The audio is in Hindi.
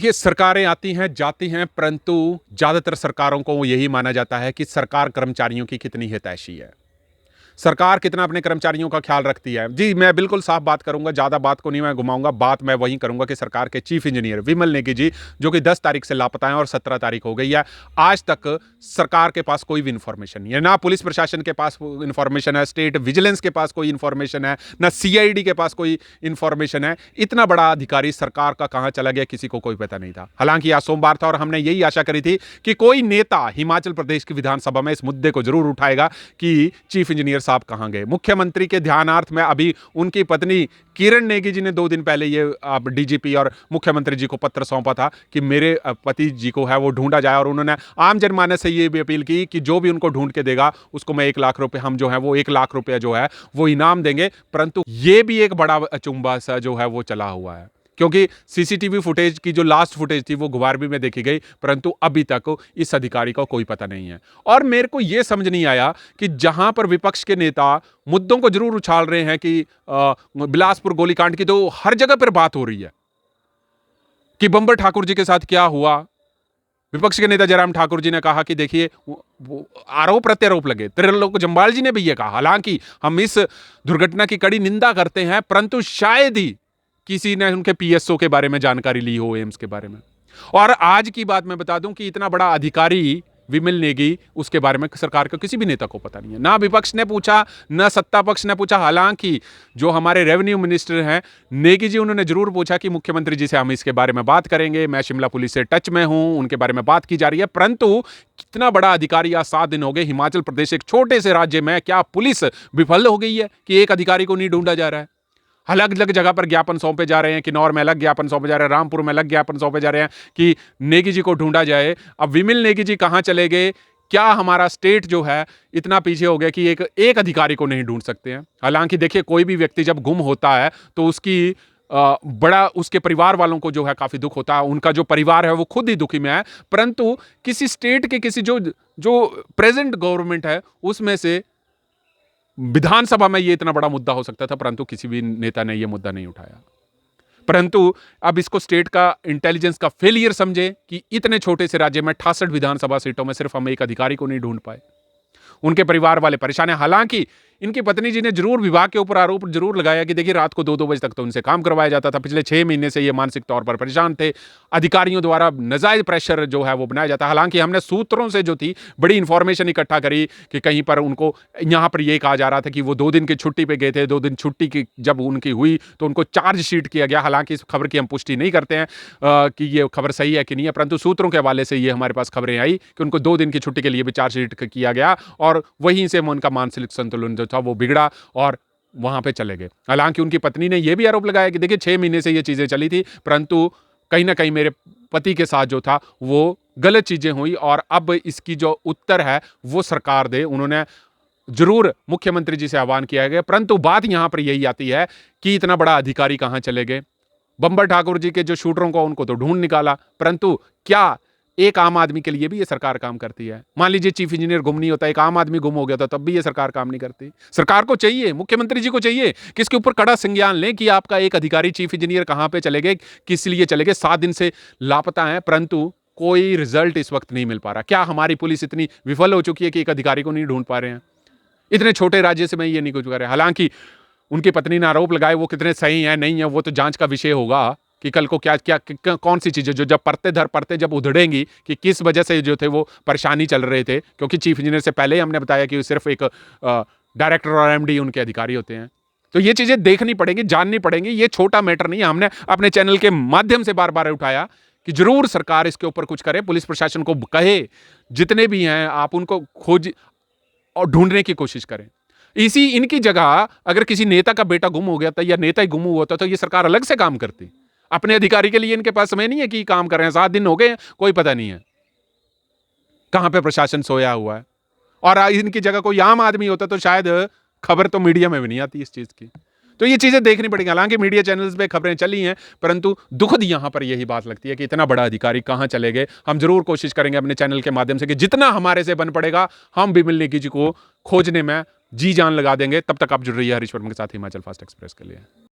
ये सरकारें आती हैं, जाती हैं, परंतु ज़्यादातर सरकारों को यही माना जाता है कि सरकार कर्मचारियों की कितनी हितैषी है। सरकार कितना अपने कर्मचारियों का ख्याल रखती है। जी, मैं बिल्कुल साफ बात करूंगा, ज़्यादा बात को नहीं मैं घुमाऊंगा। बात मैं वहीं करूंगा कि सरकार के चीफ इंजीनियर विमल नेगी जी, जो कि 10 तारीख से लापता हैं और 17 तारीख हो गई है, आज तक सरकार के पास कोई भी इंफॉर्मेशन नहीं है। ना पुलिस प्रशासन के पास इंफॉर्मेशन है, स्टेट विजिलेंस के पास कोई इंफॉर्मेशन है, ना सीआईडी के पास कोई इंफॉर्मेशन है। इतना बड़ा अधिकारी सरकार का कहां चला गया, किसी को कोई पता नहीं था। हालांकि आज सोमवार था और हमने यही आशा करी थी कि कोई नेता हिमाचल प्रदेश की विधानसभा में इस मुद्दे को जरूर उठाएगा कि चीफ इंजीनियर साहब कहां गए। मुख्यमंत्री के ध्यानार्थ में अभी उनकी पत्नी किरण नेगी जी ने 2 दिन पहले ये डीजीपी और मुख्यमंत्री जी को पत्र सौंपा था कि मेरे पति जी को है वो ढूंढा जाए, और उन्होंने आम जनमानस से ये भी अपील की कि जो भी उनको ढूंढ के देगा उसको मैं 1 लाख रुपए, हम जो है वो 1 लाख रुपए जो है वो इनाम देंगे। परंतु ये भी एक बड़ा अचंभा सा जो है वो चला हुआ है, क्योंकि सीसीटीवी फुटेज की जो लास्ट फुटेज थी वो गुबारवी में देखी गई, परंतु अभी तक इस अधिकारी का कोई पता नहीं है। और मेरे को यह समझ नहीं आया कि जहां पर विपक्ष के नेता मुद्दों को जरूर उछाल रहे हैं कि बिलासपुर गोलीकांड की, तो हर जगह पर बात हो रही है कि बंबर ठाकुर जी के साथ क्या हुआ। विपक्ष के नेता जयराम ठाकुर जी ने कहा कि देखिए, आरोप प्रत्यारोप लगे। त्रिलोक जम्वाल जी ने भी यह कहा, हालांकि हम इस दुर्घटना की कड़ी निंदा करते हैं, परंतु शायद ही किसी ने उनके पीएसओ के बारे में जानकारी ली हो, एम्स के बारे में। और आज की बात मैं बता दूं कि इतना बड़ा अधिकारी विमल नेगी, उसके बारे में सरकार के किसी भी नेता को पता नहीं है। ना विपक्ष ने पूछा, ना सत्ता पक्ष ने पूछा। हालांकि जो हमारे रेवेन्यू मिनिस्टर हैं नेगी जी, उन्होंने जरूर पूछा कि मुख्यमंत्री जी से हम इसके बारे में बात करेंगे, मैं शिमला पुलिस से टच में हूं, उनके बारे में बात की जा रही है। परंतु कितना बड़ा अधिकारी, आज 7 दिन हो गए, हिमाचल प्रदेश एक छोटे से राज्य में क्या पुलिस विफल हो गई है कि एक अधिकारी को नहीं ढूंढा जा रहा है। अलग अलग जगह पर ज्ञापन सौंपे जा रहे हैं, किन्नौर में अलग ज्ञापन सौंपे जा रहे हैं, रामपुर में अलग ज्ञापन सौंपे जा रहे हैं कि नेगी जी को ढूंढा जाए। अब विमल नेगी जी कहां चले गए? क्या हमारा स्टेट जो है इतना पीछे हो गया कि एक अधिकारी को नहीं ढूंढ सकते हैं? हालांकि देखिए, कोई भी व्यक्ति जब गुम होता है तो उसकी बड़ा उसके परिवार वालों को जो है काफी दुख होता है, उनका जो परिवार है वो खुद ही दुखी में है। परंतु किसी स्टेट के किसी जो प्रेजेंट गवर्नमेंट है उसमें से विधानसभा में ये इतना बड़ा मुद्दा हो सकता था, परंतु किसी भी नेता ने ये मुद्दा नहीं उठाया। परंतु अब इसको स्टेट का इंटेलिजेंस का फेलियर समझे कि इतने छोटे से राज्य में 68 विधानसभा सीटों में सिर्फ हम एक अधिकारी को नहीं ढूंढ पाए। उनके परिवार वाले परेशान हैं। हालांकि इनकी पत्नी जी ने जरूर विभाग के ऊपर आरोप जरूर लगाया कि देखिए, रात को 2-2 बजे तक तो उनसे काम करवाया जाता था। पिछले 6 महीने से ये मानसिक तौर पर परेशान थे। अधिकारियों द्वारा नाजायज प्रेशर जो है वो बनाया जाता है। हालांकि हमने सूत्रों से जो थी बड़ी इंफॉर्मेशन इकट्ठा करी कि कहीं पर उनको यहां पर यह कहा जा रहा था कि वो 2 दिन की छुट्टी पे गए थे। 2 दिन छुट्टी की जब उनकी हुई तो उनको चार्जशीट किया गया। हालांकि इस खबर की हम पुष्टि नहीं करते हैं कि ये खबर सही है कि नहीं है, परंतु सूत्रों के हवाले से ये हमारे पास खबरें आई कि उनको 2 दिन की छुट्टी के लिए भी चार्जशीट किया गया, और वहीं से उनका मानसिक संतुलन जो था वो बिगड़ा और वहां पे चले गए। हालांकि उनकी पत्नी ने यह भी आरोप लगाया कि देखिए, 6 महीने से ये चीजें चली थी, परंतु कहीं ना कहीं मेरे पति के साथ जो था वो गलत चीजें हुई, और अब इसकी जो उत्तर है वो सरकार दे। उन्होंने जरूर मुख्यमंत्री जी से आह्वान किया गया, परंतु बात यहां पर यही आती है कि इतना बड़ा अधिकारी कहां चले गए। बंबर ठाकुर जी के जो शूटरों को उनको तो ढूंढ निकाला, परंतु क्या एक आम आदमी के लिए भी ये सरकार काम करती है? मान लीजिए चीफ इंजीनियर गुम नहीं होता, एक आम आदमी गुम हो गया था, तब भी ये सरकार काम नहीं करती। सरकार को चाहिए, मुख्यमंत्री जी को चाहिए कि इसके ऊपर कड़ा संज्ञान लें कि आपका एक अधिकारी चीफ इंजीनियर कहां पे चले गए, किस लिए चले गए। 7 दिन से लापता है, परंतु कोई रिजल्ट इस वक्त नहीं मिल पा रहा। क्या हमारी पुलिस इतनी विफल हो चुकी है कि एक अधिकारी को नहीं ढूंढ पा रहे हैं? इतने छोटे राज्य से मैं ये नहीं कुछ कर रहे। हालांकि उनकी पत्नी ने आरोप लगाए, वो कितने सही है नहीं है वो तो जांच का विषय होगा कि कल को क्या कौन सी चीजें जो जब परते जब उधड़ेंगी कि किस वजह से जो थे वो परेशानी चल रहे थे। क्योंकि चीफ इंजीनियर से पहले ही हमने बताया कि सिर्फ एक डायरेक्टर और एमडी उनके अधिकारी होते हैं। तो ये चीजें देखनी पड़ेंगी, जाननी पड़ेंगी। ये छोटा मैटर नहीं है। हमने अपने चैनल के माध्यम से बार बार उठाया कि जरूर सरकार इसके ऊपर कुछ करे, पुलिस प्रशासन को कहे, जितने भी हैं आप उनको खोज और ढूंढने की कोशिश करें। इनकी जगह अगर किसी नेता का बेटा गुम हो गया था या नेता ही गुम हुआ था तो ये सरकार अलग से काम करती। अपने अधिकारी के लिए इनके पास समय नहीं है कि काम कर रहे हैं। 7 दिन हो गए, कोई पता नहीं है कहां पे प्रशासन सोया हुआ है। और इनकी जगह कोई आम आदमी होता तो शायद खबर तो मीडिया में भी नहीं आती इस चीज की। तो ये चीजें देखनी पड़ेगी। हालांकि मीडिया चैनल्स पे खबरें चली हैं, परंतु दुखद यहां पर यही बात लगती है कि इतना बड़ा अधिकारी कहां चले गए। हम जरूर कोशिश करेंगे अपने चैनल के माध्यम से कि जितना हमारे से बन पड़ेगा हम विमल नेगी जी को खोजने में जी जान लगा देंगे। तब तक आप जुड़ रही है हरीश वर्मा के साथ हिमाचल फास्ट एक्सप्रेस के लिए।